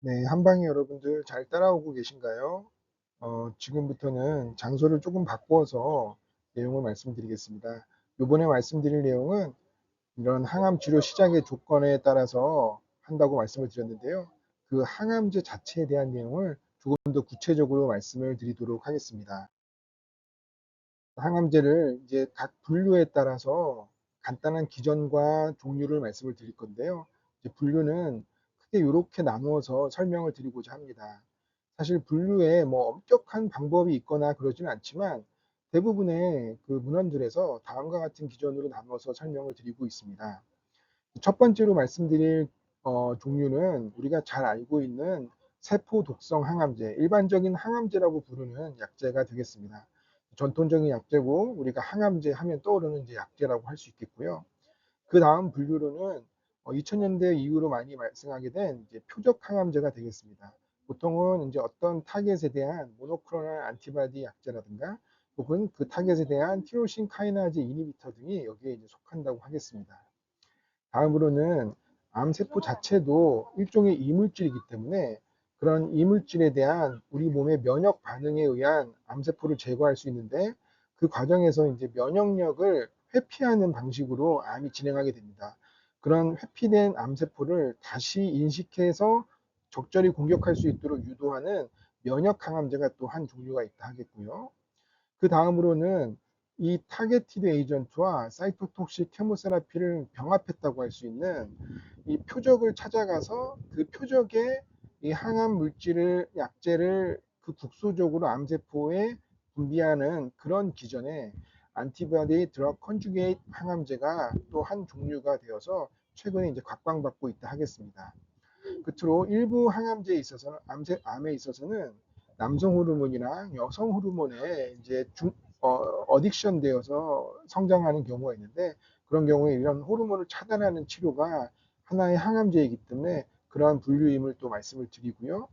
네, 한방에 여러분들 잘 따라오고 계신가요? 지금부터는 장소를 조금 바꾸어서 내용을 말씀드리겠습니다. 이번에 말씀드릴 내용은 이런 항암 치료 시작의 조건에 따라서 한다고 말씀을 드렸는데요. 그 항암제 자체에 대한 내용을 조금 더 구체적으로 말씀을 드리도록 하겠습니다. 항암제를 이제 각 분류에 따라서 간단한 기전과 종류를 말씀을 드릴 건데요. 이제 분류는 크게 이렇게 나누어서 설명을 드리고자 합니다. 사실 분류에 뭐 엄격한 방법이 있거나 그러지는 않지만 대부분의 그 문헌들에서 다음과 같은 기전으로 나누어서 설명을 드리고 있습니다. 첫 번째로 말씀드릴 종류는 우리가 잘 알고 있는 세포 독성 항암제, 일반적인 항암제라고 부르는 약제가 되겠습니다. 전통적인 약제고 우리가 항암제 하면 떠오르는 이제 약제라고 할 수 있겠고요. 그 다음 분류로는 2000년대 이후로 많이 발생하게 된 이제 표적 항암제가 되겠습니다. 보통은 이제 어떤 타겟에 대한 모노크로널 안티바디 약제라든가 혹은 그 타겟에 대한 티로신 카이나제 이니비터 등이 여기에 이제 속한다고 하겠습니다. 다음으로는 암세포 자체도 일종의 이물질이기 때문에 그런 이물질에 대한 우리 몸의 면역 반응에 의한 암세포를 제거할 수 있는데 그 과정에서 이제 면역력을 회피하는 방식으로 암이 진행하게 됩니다. 그런 회피된 암세포를 다시 인식해서 적절히 공격할 수 있도록 유도하는 면역 항암제가 또 한 종류가 있다 하겠고요. 그 다음으로는 이 타겟티드 에이전트와 사이토톡식 케모세라피를 병합했다고 할 수 있는 이 표적을 찾아가서 그 표적에 이 항암 물질을 약제를 그 국소적으로 암세포에 분비하는 그런 기전에 안티바디 드럭 컨주게이트 항암제가 또 한 종류가 되어서 최근에 이제 각광받고 있다 하겠습니다. 끝으로 일부 항암제에 있어서는 암에 있어서는 남성 호르몬이나 여성 호르몬에 이제 어딕션 되어서 성장하는 경우가 있는데 그런 경우에 이런 호르몬을 차단하는 치료가 하나의 항암제이기 때문에 그러한 분류임을 또 말씀을 드리고요.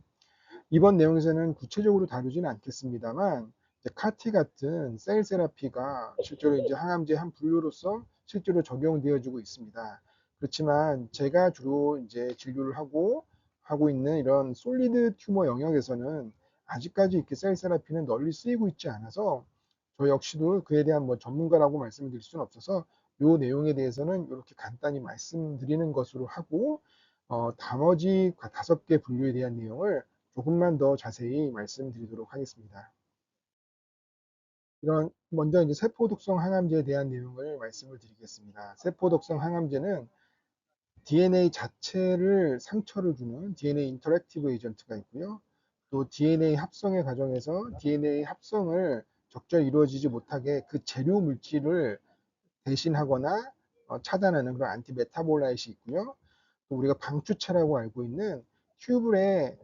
이번 내용에서는 구체적으로 다루지는 않겠습니다만 카티 같은 셀 세라피가 실제로 이제 항암제 한 분류로서 실제로 적용되어지고 있습니다. 그렇지만 제가 주로 이제 진료를 하고 있는 이런 솔리드 튜머 영역에서는 아직까지 이렇게 셀 세라피는 널리 쓰이고 있지 않아서 저 역시도 그에 대한 뭐 전문가라고 말씀을 드릴 수는 없어서 이 내용에 대해서는 이렇게 간단히 말씀드리는 것으로 하고 나머지 5개 분류에 대한 내용을 조금만 더 자세히 말씀드리도록 하겠습니다. 이런 먼저 이제 세포독성 항암제에 대한 내용을 말씀을 드리겠습니다. 세포독성 항암제는 DNA 자체를 상처를 주는 DNA 인터랙티브 에이전트가 있고요. 또 DNA 합성의 과정에서 DNA 합성을 적절히 이루어지지 못하게 그 재료 물질을 대신하거나 차단하는 그런 안티메타볼라이트이 있고요. 또 우리가 방추체라고 알고 있는 튜블의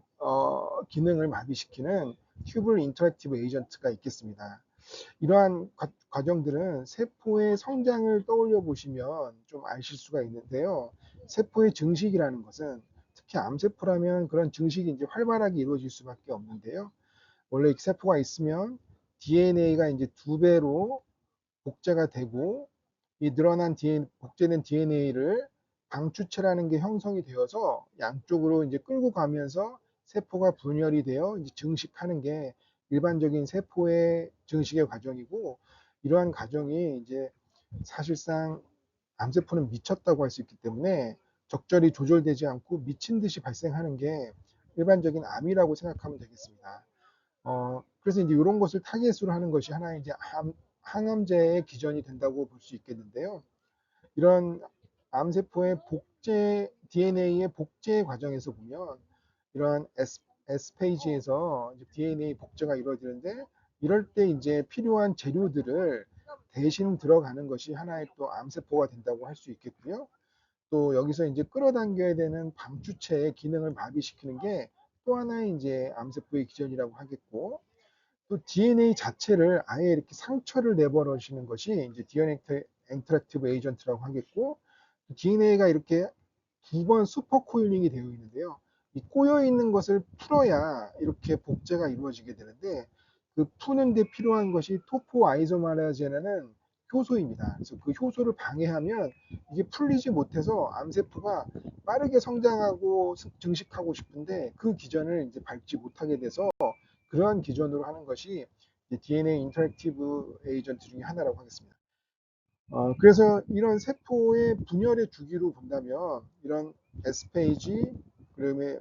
기능을 마비시키는 튜블 인터랙티브 에이전트가 있겠습니다. 이러한 과정들은 세포의 성장을 떠올려 보시면 좀 아실 수가 있는데요. 세포의 증식이라는 것은 특히 암세포라면 그런 증식이 이제 활발하게 이루어질 수밖에 없는데요. 원래 세포가 있으면 DNA가 이제 2배로 복제가 되고 이 늘어난 복제된 DNA를 방추체라는 게 형성이 되어서 양쪽으로 이제 끌고 가면서 세포가 분열이 되어 이제 증식하는 게 일반적인 세포의 증식의 과정이고 이러한 과정이 이제 사실상 암세포는 미쳤다고 할 수 있기 때문에 적절히 조절되지 않고 미친 듯이 발생하는 게 일반적인 암이라고 생각하면 되겠습니다. 그래서 이제 이런 것을 타겟으로 하는 것이 하나의 이제 항암제의 기전이 된다고 볼 수 있겠는데요. 이런 암세포의 복제, DNA의 복제 과정에서 보면 이러한 S페이지에서 DNA 복제가 이루어지는데 이럴 때 이제 필요한 재료들을 대신 들어가는 것이 하나의 또 암세포가 된다고 할 수 있겠고요. 또 여기서 이제 끌어당겨야 되는 방주체의 기능을 마비시키는 게 또 하나의 이제 암세포의 기전이라고 하겠고 또 DNA 자체를 아예 이렇게 상처를 내버리시는 것이 이제 DNA 인터랙티브 에이전트라고 하겠고 DNA가 이렇게 2번 슈퍼 코일링이 되어 있는데요. 이 꼬여 있는 것을 풀어야 이렇게 복제가 이루어지게 되는데 그 푸는데 필요한 것이 토포 아이소마라제라는 효소입니다. 그래서 그 효소를 방해하면 이게 풀리지 못해서 암세포가 빠르게 성장하고 증식하고 싶은데 그 기전을 이제 밟지 못하게 돼서 그러한 기전으로 하는 것이 DNA 인터랙티브 에이전트 중에 하나라고 하겠습니다. 그래서 이런 세포의 분열의 주기로 본다면 이런 S페이지, 그다음에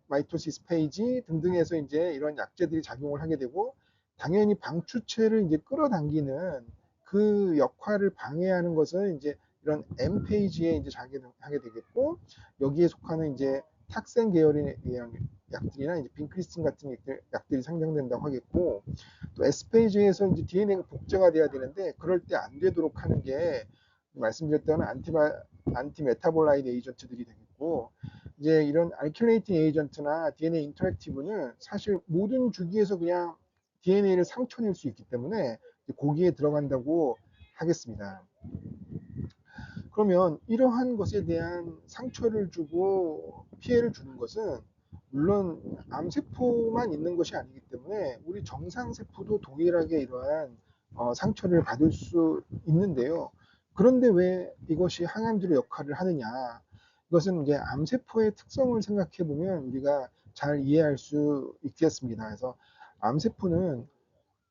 마이토시스 페이지 등등에서 이제 이런 약제들이 작용을 하게 되고 당연히 방추체를 이제 끌어당기는 그 역할을 방해하는 것은 이제 이런 M 페이지에 이제 작용하게 되겠고 여기에 속하는 이제 탁센 계열의 약들이나 이제 빈크리스틴 같은 약들이 상정된다고 하겠고 또 S페이지에서 이제 DNA가 복제가 돼야 되는데 그럴 때 안 되도록 하는 게 말씀드렸던 안티메타볼라이드 에이전트들이 되겠고 이제 이런 알킬레이팅 에이전트나 DNA 인터랙티브는 사실 모든 주기에서 그냥 DNA를 상처낼 수 있기 때문에 거기에 들어간다고 하겠습니다. 그러면 이러한 것에 대한 상처를 주고 피해를 주는 것은 물론 암세포만 있는 것이 아니기 때문에 우리 정상세포도 동일하게 이러한 상처를 받을 수 있는데요. 그런데 왜 이것이 항암제로 역할을 하느냐? 이것은 이제 암세포의 특성을 생각해 보면 우리가 잘 이해할 수 있겠습니다. 그래서 암세포는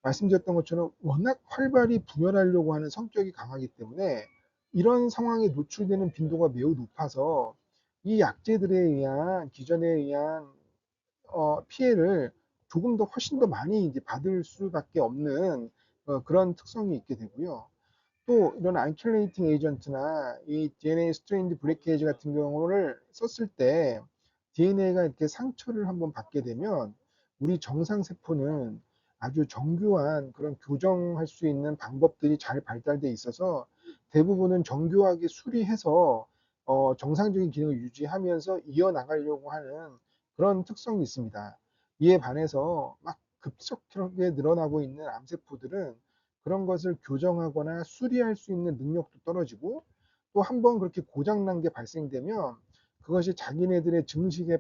말씀드렸던 것처럼 워낙 활발히 분열하려고 하는 성격이 강하기 때문에 이런 상황에 노출되는 빈도가 매우 높아서 이 약제들에 의한 기전에 의한 피해를 조금 더 훨씬 더 많이 이제 받을 수밖에 없는 그런 특성이 있게 되고요. 또 이런 안킬레이팅 에이전트나 이 DNA 스트레인드 브레이케이지 같은 경우를 썼을 때 DNA가 이렇게 상처를 한번 받게 되면 우리 정상 세포는 아주 정교한 그런 교정할 수 있는 방법들이 잘 발달돼 있어서 대부분은 정교하게 수리해서 정상적인 기능을 유지하면서 이어나가려고 하는 그런 특성이 있습니다. 이에 반해서 막 급속하게 늘어나고 있는 암세포들은 그런 것을 교정하거나 수리할 수 있는 능력도 떨어지고 또 한 번 그렇게 고장난 게 발생되면 그것이 자기네들의 증식에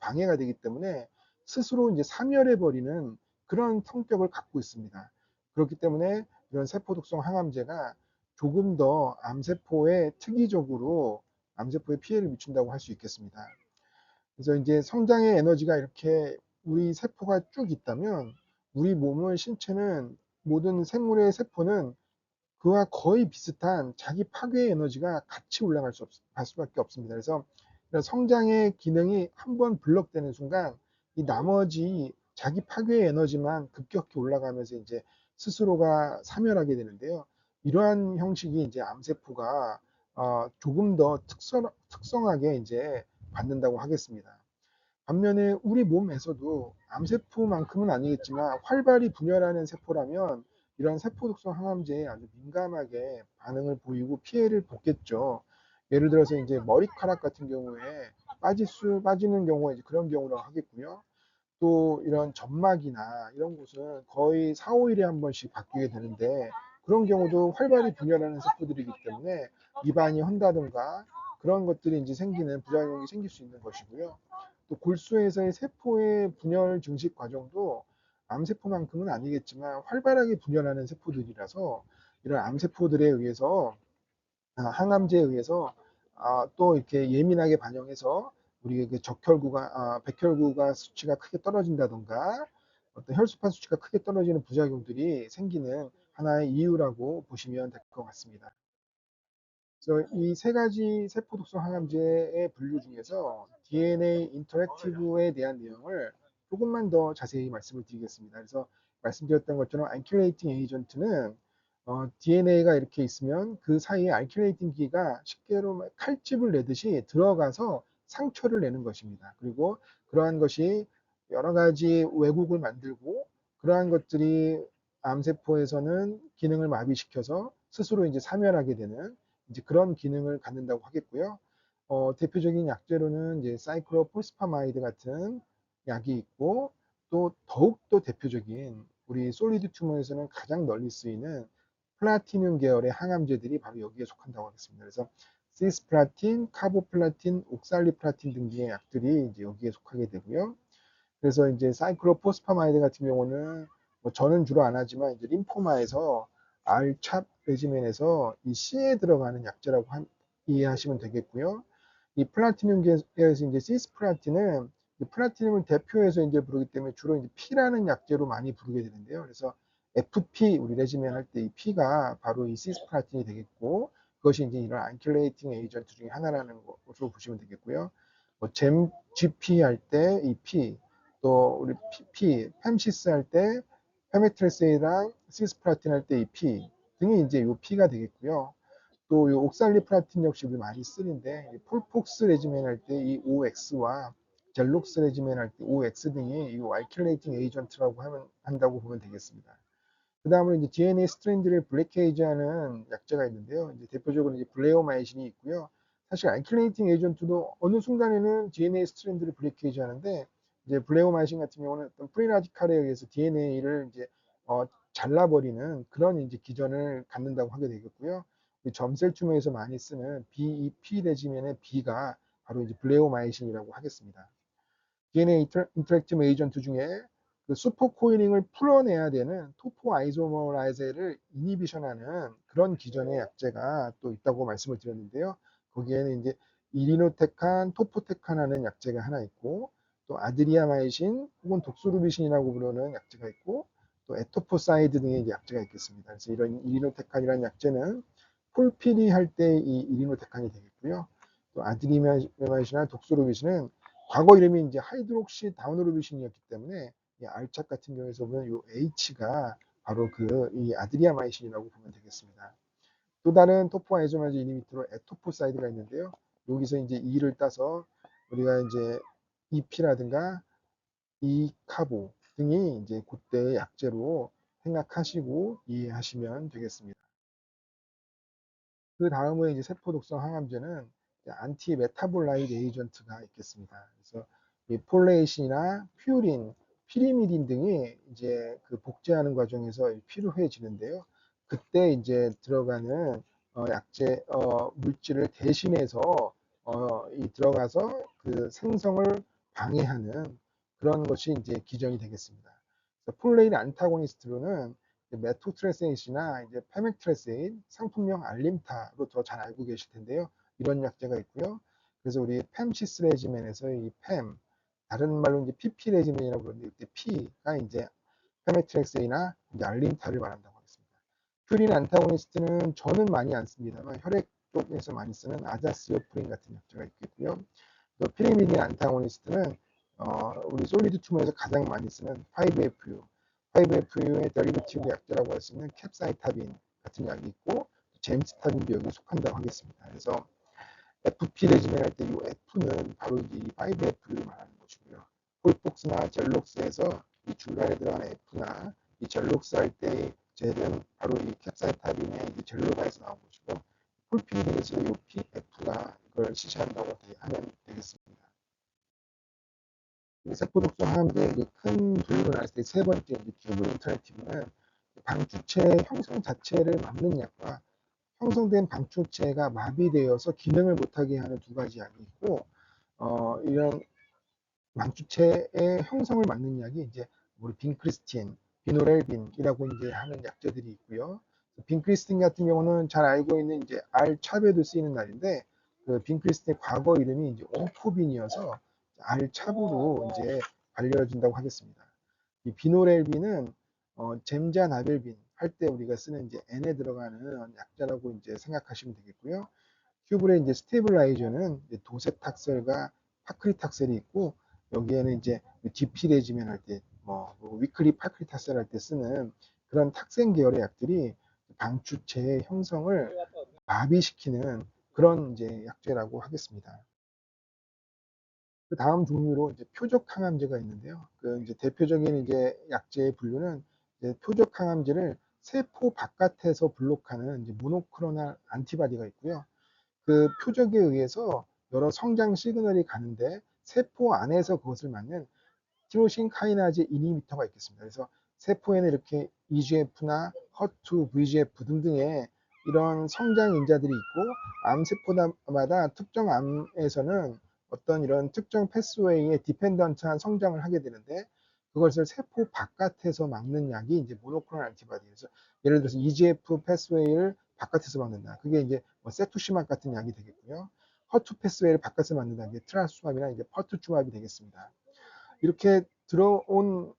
방해가 되기 때문에 스스로 이제 사멸해 버리는 그런 성격을 갖고 있습니다. 그렇기 때문에 이런 세포독성 항암제가 조금 더 암세포에 특이적으로 암세포에 피해를 미친다고 할 수 있겠습니다. 그래서 이제 성장의 에너지가 이렇게 우리 세포가 쭉 있다면 우리 몸의 신체는 모든 생물의 세포는 그와 거의 비슷한 자기 파괴의 에너지가 같이 올라갈 수밖에 없습니다. 그래서 성장의 기능이 한번 블럭되는 순간 이 나머지 자기 파괴의 에너지만 급격히 올라가면서 이제 스스로가 사멸하게 되는데요. 이러한 형식이 이제 암세포가 조금 더 특성하게 이제 받는다고 하겠습니다. 반면에 우리 몸에서도 암세포만큼은 아니겠지만 활발히 분열하는 세포라면 이런 세포 독성 항암제에 아주 민감하게 반응을 보이고 피해를 보겠죠. 예를 들어서 이제 머리카락 같은 경우에 빠지는 경우가 이제 그런 경우라고 하겠고요. 또 이런 점막이나 이런 곳은 거의 4, 5일에 한 번씩 바뀌게 되는데 그런 경우도 활발히 분열하는 세포들이기 때문에 입안이 헌다든가 그런 것들이 이제 생기는 부작용이 생길 수 있는 것이고요. 또 골수에서의 세포의 분열 증식 과정도 암세포만큼은 아니겠지만 활발하게 분열하는 세포들이라서 이런 암세포들에 의해서 항암제에 의해서 또 이렇게 예민하게 반영해서 우리 그 백혈구가 수치가 크게 떨어진다던가 어떤 혈소판 수치가 크게 떨어지는 부작용들이 생기는 하나의 이유라고 보시면 될 것 같습니다. 그래서 이 세 가지 세포 독성 항암제의 분류 중에서 DNA 인터랙티브에 대한 내용을 조금만 더 자세히 말씀을 드리겠습니다. 그래서 말씀드렸던 것처럼 알킬레이팅 에이전트는 DNA가 이렇게 있으면 그 사이에 알킬레이팅 기가 쉽게로 칼집을 내듯이 들어가서 상처를 내는 것입니다. 그리고 그러한 것이 여러 가지 왜곡을 만들고 그러한 것들이 암세포에서는 기능을 마비시켜서 스스로 이제 사멸하게 되는 이제 그런 기능을 갖는다고 하겠고요. 대표적인 약재로는 이제 사이클로포스파마이드 같은 약이 있고 또 더욱더 대표적인 우리 솔리드 튜머에서는 가장 널리 쓰이는 플라티늄 계열의 항암제들이 바로 여기에 속한다고 하겠습니다. 그래서 시스플라틴, 카보플라틴, 옥살리플라틴 등의 약들이 이제 여기에 속하게 되고요. 그래서 이제 사이클로포스파마이드 같은 경우는 뭐 저는 주로 안 하지만 이제 림포마에서 R찹 레지멘에서 이 C에 들어가는 약재라고 이해하시면 되겠고요. 이 플라티늄계에서 이제 시스플라틴은 플라티늄을 대표해서 이제 부르기 때문에 주로 이제 P라는 약재로 많이 부르게 되는데요. 그래서 FP 우리 레지멘 할 때 이 P가 바로 이 시스플라틴이 되겠고, 그것이 이제 이런 안킬레이팅 에이전트 중에 하나라는 것으로 보시면 되겠고요. 뭐 잼 GP 할 때 이 P, 또 우리 팸시스 할 때 페메트레스랑 시스플라틴 할 때 이 P 등이 이제 이 P가 되겠고요. 또 이 옥살리플라틴 역시 우리 많이 쓰는데 폴폭스 레지멘 할 때 이 OX와 젤록스 레지멘 할 때 OX 등이 이 알킬레이팅 에이전트라고 한다고 보면 되겠습니다. 그 다음으로 이제 DNA 스트랜드를 블레이크하는 약재가 있는데요. 이제 대표적으로 이제 블레오마이신이 있고요. 사실 알킬레이팅 에이전트도 어느 순간에는 DNA 스트랜드를 블레이크 하는데, 이제 블레오마이신 같은 경우는 어떤 프리 라디칼에 의해서 DNA를 이제 잘라버리는 그런 이제 기전을 갖는다고 하게 되겠고요. 점셀 튜머에서 많이 쓰는 BEP 레지멘의 B가 바로 이제 블레오마이신이라고 하겠습니다. DNA 인터랙티브 에이전트 중에 그 슈퍼코일링을 풀어내야 되는 토포 아이소머라이즈를 이니비션하는 그런 기전의 약재가 또 있다고 말씀을 드렸는데요. 거기에는 이제 이리노테칸, 토포테칸하는 약재가 하나 있고, 또 아드리아마이신 혹은 독소루비신이라고 부르는 약재가 있고, 또 에토포사이드 등의 약재가 있겠습니다. 그래서 이런 이리노테칸이라는 약재는 폴피리 할 때 이 이리노테칸이 되겠고요. 또 아드리아마이신이나 독소루비신은 과거 이름이 이제 하이드록시 다우노르비신이었기 때문에 이 R착 같은 경우에서 보면 이 H가 바로 그 이 아드리아마이신이라고 보면 되겠습니다. 또 다른 토포 아이소마즈 이니비토로 에토포사이드가 있는데요. 여기서 이제 E를 따서 우리가 이제 EP라든가 E카보 등이 이제 그때의 약재로 생각하시고 이해하시면 되겠습니다. 그 다음에 이제 세포 독성 항암제는 안티 메타볼라이드 에이전트가 있겠습니다. 그래서 이 폴레이신이나 퓨린, 피리미딘 등이 이제 그 복제하는 과정에서 필요해지는데요. 그때 이제 들어가는 약제 물질을 대신해서 이 들어가서 그 생성을 방해하는 그런 것이 이제 기전이 되겠습니다. 폴레인 안타고니스트로는 메토트레세이나 이제 페메트레세인, 상품명 알림타로 더 잘 알고 계실 텐데요. 이런 약재가 있고요. 그래서 우리 팸시스 레지멘에서 이 팸, 다른 말로 이제 PP 레지멘이라고 그러는데 이때 P가 이제 페메트렉스나 이제 알림타를 말한다고 하겠습니다. 퓨린 안타고니스트는 저는 많이 안 씁니다만 혈액 쪽에서 많이 쓰는 아자시오프린 같은 약재가 있겠고요. 또 피리미딘 안타고니스트는 우리 솔리드 튜머에서 가장 많이 쓰는 5FU, 5FU의 데리베티브 약재라고 할 수 있는 캡사이타빈 같은 약이 있고, 제임스타빈도 여기 속한다고 하겠습니다. 그래서 FP 레지멘 할 때 이 F는 바로 이 5F를 말하는 것이고요. 폴폭스나 젤록스에서 이 중간에 들어가는 F나 이 젤록스 할 때의 젤은 바로 이 캡사이타빈의 이 젤로바에서 나온 것이고, 폴피딘에서 이 PF가 이걸 지시한다고 하면 되겠습니다. 세포독성 항암제의 큰 분류를 나눴을 때 세 번째 튜브 인터랙티브는 방추체 형성 자체를 막는 약과 형성된 방추체가 마비되어서 기능을 못하게 하는 두 가지 약이 있고, 이런 방추체의 형성을 막는 약이 이제 우리 빈크리스틴, 비노렐빈이라고 이제 하는 약제들이 있고요. 빈크리스틴 같은 경우는 잘 알고 있는 이제 R찹에도 쓰이는 날인데, 그 빈크리스틴의 과거 이름이 이제 옹코빈이어서 R찹으로 이제 알려진다고 하겠습니다. 이 비노렐빈은 젬자나벨빈 할 때 우리가 쓰는 이제 N에 들어가는 약자라고 이제 생각하시면 되겠고요. 큐블의 이제 스테이블라이저는 이제 도세탁셀과 파크리탁셀이 있고, 여기에는 이제 GP 레지멘 할 때, 뭐 위클리 파크리탁셀 할 때 쓰는 그런 탁생 계열의 약들이 방추체의 형성을 마비시키는 그런 이제 약제라고 하겠습니다. 그 다음 종류로 이제 표적 항암제가 있는데요. 그 이제 대표적인 이제 약제의 분류는 이제 표적 항암제를 세포 바깥에서 블록하는 이제 모노크로날 안티바디가 있고요. 그 표적에 의해서 여러 성장 시그널이 가는데 세포 안에서 그것을 막는 티로신 카이나제 이니비터가 있겠습니다. 그래서 세포에는 이렇게 EGF나 HER2, VEGF 등등의 이런 성장 인자들이 있고, 암세포마다 특정 암에서는 어떤 이런 특정 패스웨이에 디펜던트한 성장을 하게 되는데, 그것을 세포 바깥에서 막는 약이 이제 모노클로널 안티바디에서 예를 들어서 EGF 패스웨이를 바깥에서 막는다. 그게 이제 뭐 세투시막 같은 약이 되겠고요. 허투 패스웨이를 바깥에서 막는다. 이게 트라스주맙이나 이제 퍼투주맙이 되겠습니다. 이렇게 들어온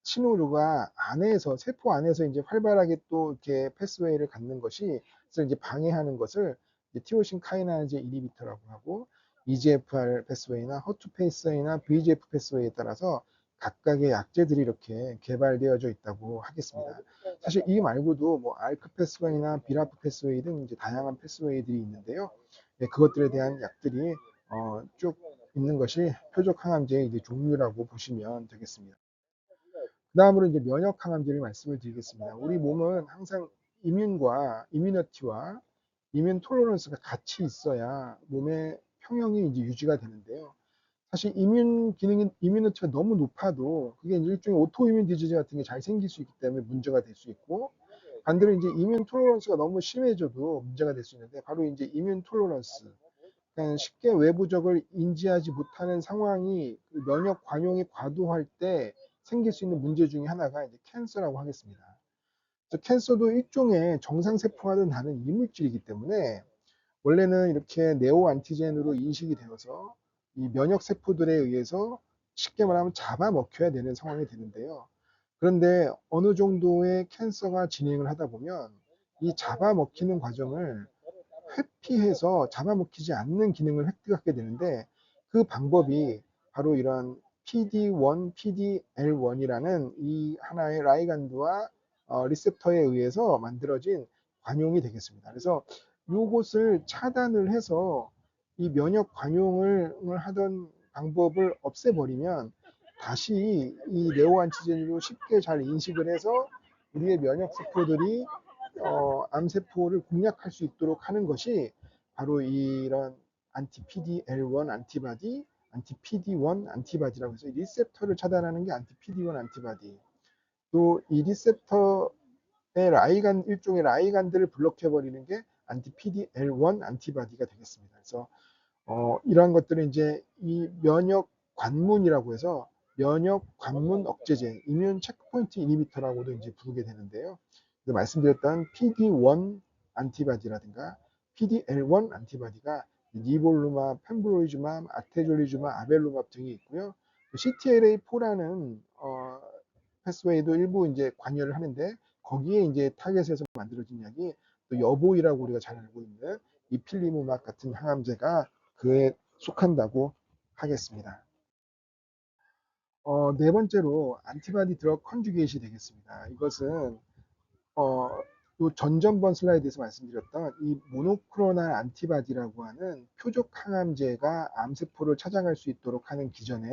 신호류가 안에서 세포 안에서 이제 활발하게 또 이렇게 패스웨이를 갖는 것이 그래서 이제 방해하는 것을 이제 티로신 카이나제 이니비터라고 하고 EGFR 패스웨이나 허투 패스웨이나 VEGF 패스웨이에 따라서 각각의 약제들이 이렇게 개발되어져 있다고 하겠습니다. 사실 이 말고도 뭐 알크 패스웨이나 비라프 패스웨이 등 이제 다양한 패스웨이들이 있는데요. 네, 그것들에 대한 약들이 쭉 있는 것이 표적 항암제의 이제 종류라고 보시면 되겠습니다. 그 다음으로 이제 면역 항암제를 말씀을 드리겠습니다. 우리 몸은 항상 이뮨과 이뮤니티와 이뮨 톨러런스가 같이 있어야 몸의 평형이 이제 유지가 되는데요. 사실 이뮨 기능이 이뮤니티가 너무 높아도 그게 이제 일종의 오토이뮨 디지즈 같은 게 잘 생길 수 있기 때문에 문제가 될 수 있고 반대로 이제 이뮨 톨러런스가 너무 심해져도 문제가 될 수 있는데 바로 이제 이뮨 톨러런스 그러니까 쉽게 외부적을 인지하지 못하는 상황이 그 면역 관용이 과도할 때 생길 수 있는 문제 중에 하나가 이제 캔서라고 하겠습니다. 그래서 캔서도 일종의 정상세포와는 다른 이물질이기 때문에 원래는 이렇게 네오 안티젠으로 인식이 되어서 이 면역 세포들에 의해서 쉽게 말하면 잡아먹혀야 되는 상황이 되는데요. 그런데 어느 정도의 캔서가 진행을 하다 보면 이 잡아먹히는 과정을 회피해서 잡아먹히지 않는 기능을 획득하게 되는데 그 방법이 바로 이런 PD1, PDL1이라는 이 하나의 라이간드와 리셉터에 의해서 만들어진 관용이 되겠습니다. 그래서 이것을 차단을 해서 이 면역 관용을 하던 방법을 없애버리면 다시 이 네오안티젠으로 쉽게 잘 인식을 해서 우리의 면역 세포들이 암세포를 공략할 수 있도록 하는 것이 바로 이런 안티-PD-L1 안티바디, 안티-PD1 안티바디라고 해서 리셉터를 차단하는 게 안티-PD1 안티바디. 또 이 리셉터의 라이간 일종의 라이간들을 블록해버리는 게 안티-PD-L1 안티바디가 되겠습니다. 그래서 이러한 것들은 이제 이 면역 관문이라고 해서 면역 관문 억제제, 이뮨 체크포인트 이니비터라고도 이제 부르게 되는데요. 말씀드렸던 PD1 안티바디라든가 PDL1 안티바디가 니볼루맙, 펜브로이즈맙, 아테졸리주맙, 아벨루맙 등이 있고요. CTLA4라는 패스웨이도 일부 이제 관여를 하는데 거기에 이제 타겟에서 만들어진 약이 또 여보이라고 우리가 잘 알고 있는 이필리무막 같은 항암제가 그에 속한다고 하겠습니다. 네 번째로 안티바디 드럭 컨주게이시 되겠습니다. 이것은 어, 요 전전번 슬라이드에서 말씀드렸던 이 모노크로날 안티바디라고 하는 표적 항암제가 암세포를 찾아갈 수 있도록 하는 기전에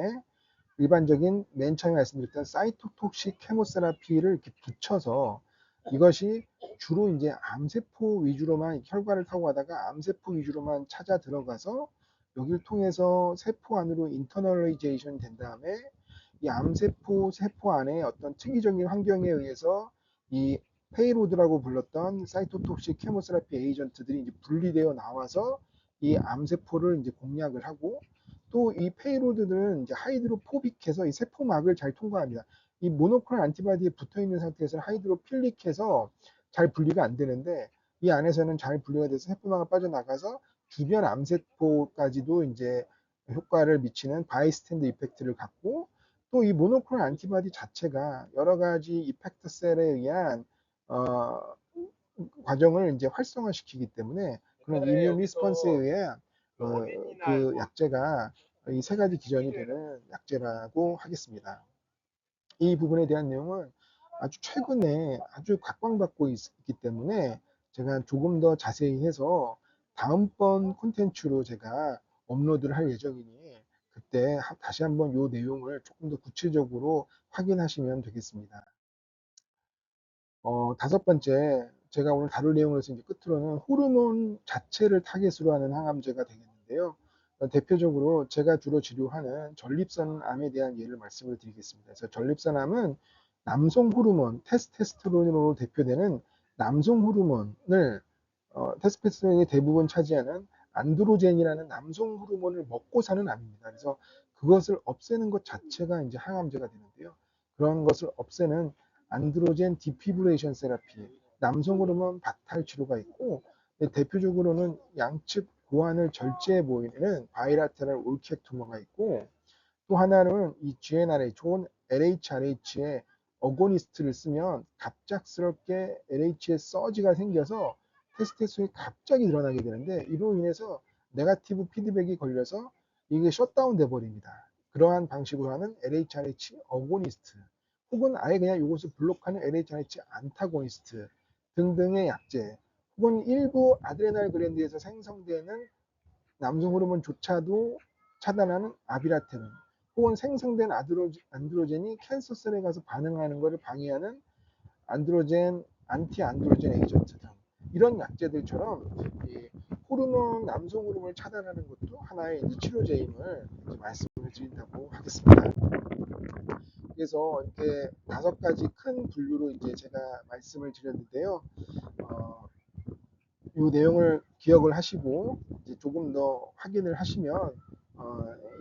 일반적인 맨 처음에 말씀드렸던 사이토톡식 케모세라피를 이렇게 붙여서 이것이 주로 이제 암세포 위주로만 혈관을 타고 가다가 암세포 위주로만 찾아 들어가서 여기를 통해서 세포 안으로 인터널리제이션 된 다음에 이 암세포 세포 안에 어떤 특이적인 환경에 의해서 이 페이로드라고 불렀던 사이토톡식 케모세라피 에이전트들이 이제 분리되어 나와서 이 암세포를 이제 공략을 하고 또 이 페이로드들은 이제 하이드로포빅해서 이 세포막을 잘 통과합니다. 이 모노클로널 안티바디에 붙어 있는 상태에서 하이드로필릭해서 잘 분리가 안 되는데 이 안에서는 잘 분리가 돼서 세포막을 빠져나가서 주변 암세포까지도 이제 효과를 미치는 바이스탠드 이펙트를 갖고 또 이 모노클로널 안티바디 자체가 여러 가지 이펙트 셀에 의한 어, 과정을 이제 활성화시키기 때문에 그런 이뮨 리스폰스에 의해 그 약제가 이 세 가지 기전이 되는 약제라고 하겠습니다. 이 부분에 대한 내용은 아주 최근에 아주 각광받고 있기 때문에 제가 조금 더 자세히 해서 다음번 콘텐츠로 제가 업로드를 할 예정이니 그때 다시 한번 이 내용을 조금 더 구체적으로 확인하시면 되겠습니다. 다섯 번째, 제가 오늘 다룰 내용에서 이제 끝으로는 호르몬 자체를 타겟으로 하는 항암제가 되겠는데요. 대표적으로 제가 주로 치료하는 전립선암에 대한 예를 말씀을 드리겠습니다. 그래서 전립선암은 남성 호르몬, 테스토스테론으로 대표되는 남성 호르몬을 테스토스테론이 대부분 차지하는 안드로젠이라는 남성 호르몬을 먹고 사는 암입니다. 그래서 그것을 없애는 것 자체가 이제 항암제가 되는데요. 그런 것을 없애는 안드로젠 디피브레이션 세라피, 남성 호르몬 박탈 치료가 있고, 대표적으로는 양측 고환을 절제해 보이는 바이라테럴 올캡토머가 있고, 또 하나는 이 GnRH, 좋은 LHRH의 어고니스트를 쓰면 갑작스럽게 LH의 서지가 생겨서 테스토스테론이 갑자기 늘어나게 되는데, 이로 인해서 네거티브 피드백이 걸려서 이게 셧다운 돼 버립니다. 그러한 방식으로 하는 LHRH 어고니스트, 혹은 아예 그냥 이것을 블록하는 LHRH 안타고니스트 등등의 약제, 혹은 일부 아드레날 글랜드에서 생성되는 남성 호르몬조차도 차단하는 아비라테론, 혹은 생성된 안드로젠이 캔서셀에 가서 반응하는 것을 방해하는 안드로젠, 안티 안드로젠 에이전트 등 이런 약제들처럼 이 호르몬, 남성 호르몬을 차단하는 것도 하나의 치료제임을 말씀을 드린다고 하겠습니다. 그래서 이렇게 5가지 큰 분류로 이제 제가 말씀을 드렸는데요. 이 내용을 기억을 하시고 이제 조금 더 확인을 하시면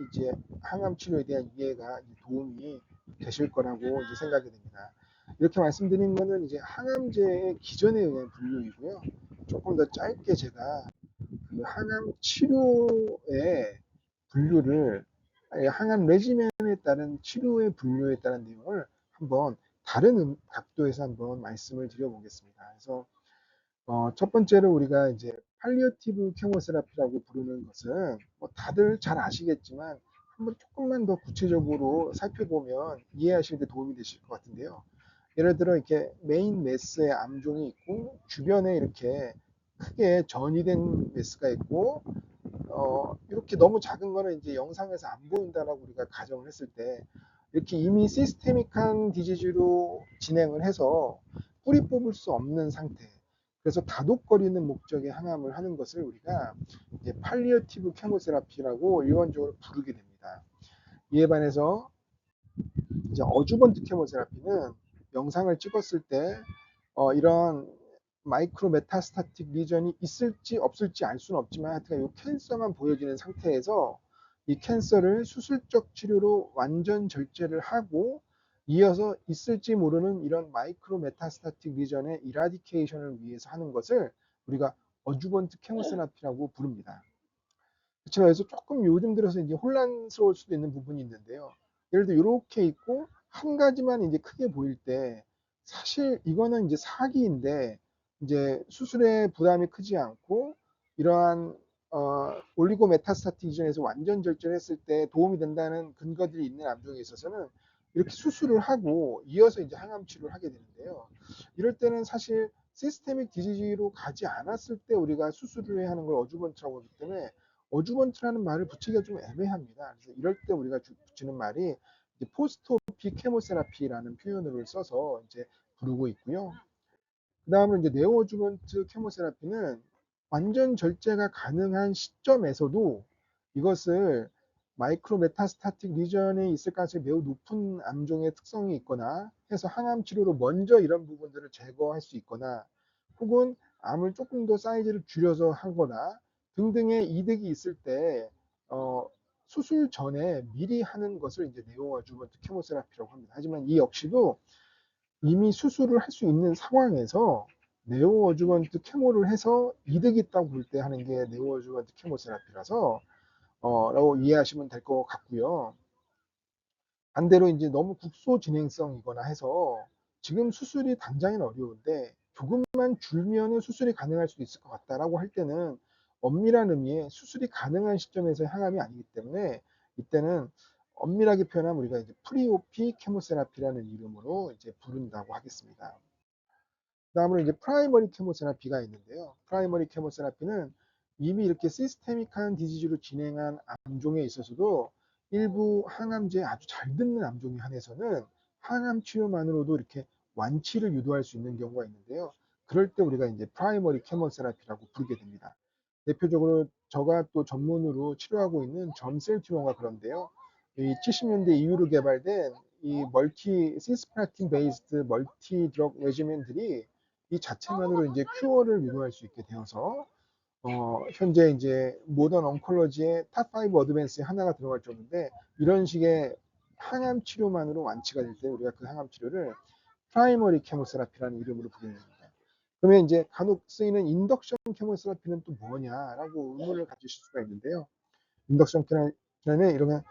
이제 항암 치료에 대한 이해가 도움이 되실 거라고 이제 생각이 됩니다. 이렇게 말씀드린 거는 이제 항암제의 기전에 의한 분류이고요. 조금 더 짧게 제가 그 항암 치료의 분류를, 항암 레지멘에 따른 치료의 분류에 따른 내용을 한번 다른 각도에서 한번 말씀을 드려보겠습니다. 그래서 첫 번째로 우리가 이제 팔리어티브 케모세라피라고 부르는 것은 뭐 다들 잘 아시겠지만 한번 조금만 더 구체적으로 살펴보면 이해하시는 데 도움이 되실 것 같은데요. 예를 들어 이렇게 메인 메스의 암종이 있고, 주변에 이렇게 크게 전이된 메스가 있고, 이렇게 너무 작은 거는 이제 영상에서 안 보인다라고 우리가 가정을 했을 때, 이렇게 이미 시스테믹한 디지즈로 진행을 해서 뿌리 뽑을 수 없는 상태, 그래서 다독거리는 목적의 항암을 하는 것을 우리가 이제 팔리어티브 케모세라피라고 일반적으로 부르게 됩니다. 이에 반해서 이제 어주번트 케모세라피는 영상을 찍었을 때 이런 마이크로 메타스타틱 리전이 있을지 없을지 알 수는 없지만, 하여튼 이 캔서만 보여지는 상태에서 이 캔서를 수술적 치료로 완전 절제를 하고, 이어서 있을지 모르는 이런 마이크로 메타스타틱 리전의 이라디케이션을 위해서 하는 것을 우리가 어주번트 케모세라피라고 부릅니다. 그래서 조금 요즘 들어서 이제 혼란스러울 수도 있는 부분이 있는데요. 예를 들어 이렇게 있고 한 가지만 이제 크게 보일 때, 사실 이거는 이제 사기인데, 이제 수술에 부담이 크지 않고 이러한 올리고 메타스타틱 이전에서 완전 절제를 했을 때 도움이 된다는 근거들이 있는 암종에 있어서는 이렇게 수술을 하고 이어서 이제 항암 치료를 하게 되는데요. 이럴 때는 사실 시스테믹 디지즈로 가지 않았을 때 우리가 수술을 해야 하는 걸 어주번트라고 하기 때문에 어주번트라는 말을 붙이기가 좀 애매합니다. 그래서 이럴 때 우리가 붙이는 말이 포스트오피 케모세라피라는 표현을 써서 이제 부르고 있고요. 그 다음은 이제 네오어주번트 케모세라피는 완전 절제가 가능한 시점에서도 이것을 마이크로 메타스타틱 리전에 있을 가능성이 매우 높은 암종의 특성이 있거나 해서 항암 치료로 먼저 이런 부분들을 제거할 수 있거나, 혹은 암을 조금 더 사이즈를 줄여서 하거나 등등의 이득이 있을 때 수술 전에 미리 하는 것을 이제 네오어주번트 케모세라피라고 합니다. 하지만 이 역시도 이미 수술을 할 수 있는 상황에서 네오어주번트 케모를 해서 이득이 있다고 볼 때 하는 게 네오어주번트 케모세라피라서 라고 이해하시면 될 것 같고요. 반대로 이제 너무 국소 진행성이거나 해서 지금 수술이 당장은 어려운데 조금만 줄면은 수술이 가능할 수도 있을 것 같다라고 할 때는, 엄밀한 의미의 수술이 가능한 시점에서 항암이 아니기 때문에 이때는 엄밀하게 표현하면 우리가 이제 프리오피 케모세라피라는 이름으로 이제 부른다고 하겠습니다. 다음으로 이제 프라이머리 케모세라피가 있는데요. 프라이머리 케모세라피는 이미 이렇게 시스테믹한 디지즈로 진행한 암종에 있어서도 일부 항암제에 아주 잘 듣는 암종에 한해서는 항암 치료만으로도 이렇게 완치를 유도할 수 있는 경우가 있는데요. 그럴 때 우리가 이제 프라이머리 케모세라피라고 부르게 됩니다. 대표적으로 제가 또 전문으로 치료하고 있는 점셀 튜머가 그런데요. 이 70년대 이후로 개발된 이 멀티 시스플라틴 베이스드 멀티 드럭 레지멘들이 이 자체만으로 이제 큐어를 유도할 수 있게 되어서 현재 이제 모던 엉컬러지의 탑5 어드밴스에 하나가 들어갈 정도인데, 이런 식의 항암 치료만으로 완치가 될 때 우리가 그 항암 치료를 프라이머리 케모세라피라는 이름으로 부르게 됩니다. 그러면 이제 간혹 쓰이는 인덕션 케모세라피는 또 뭐냐라고 의문을 가지실 수가 있는데요. 인덕션 케모세라피는 이러면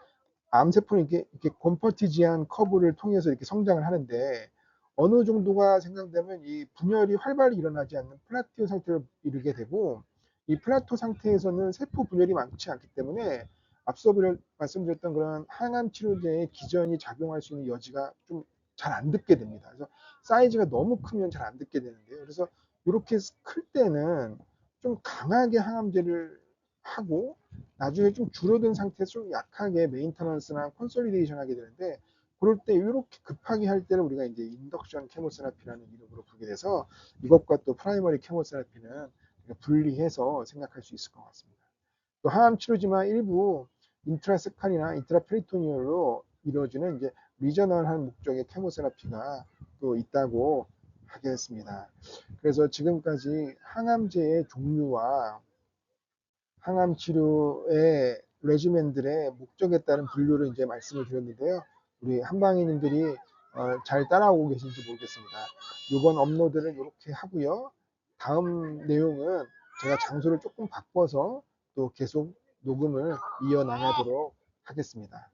암세포는 이렇게 곰퍼티지한 커브를 통해서 이렇게 성장을 하는데 어느 정도가 생성되면 이 분열이 활발히 일어나지 않는 플라티오 상태를 이르게 되고 이 플라토 상태에서는 세포 분열이 많지 않기 때문에 앞서 말씀드렸던 그런 항암 치료제의 기전이 작용할 수 있는 여지가 좀 잘 안 듣게 됩니다. 그래서 사이즈가 너무 크면 잘 안 듣게 되는데요. 그래서 이렇게 클 때는 좀 강하게 항암제를 하고 나중에 좀 줄어든 상태에서 좀 약하게 메인터넌스나 컨솔리데이션 하게 되는데 그럴 때 이렇게 급하게 할 때는 우리가 이제 인덕션 케모세라피라는 이름으로 부르게 돼서 이것과 또 프라이머리 케모세라피는 분리해서 생각할 수 있을 것 같습니다. 또 항암 치료지만 일부 인트라세칼이나 인트라페리토니얼로 이루어지는 이제 리저널한 목적의 케모세라피가 또 있다고 하겠습니다. 그래서 지금까지 항암제의 종류와 항암 치료의 레지멘들의 목적에 따른 분류를 이제 말씀을 드렸는데요. 우리 한방인님들이 잘 따라오고 계신지 모르겠습니다. 이번 업로드를 이렇게 하고요. 다음 내용은 제가 장소를 조금 바꿔서 또 계속 녹음을 이어나가도록 하겠습니다.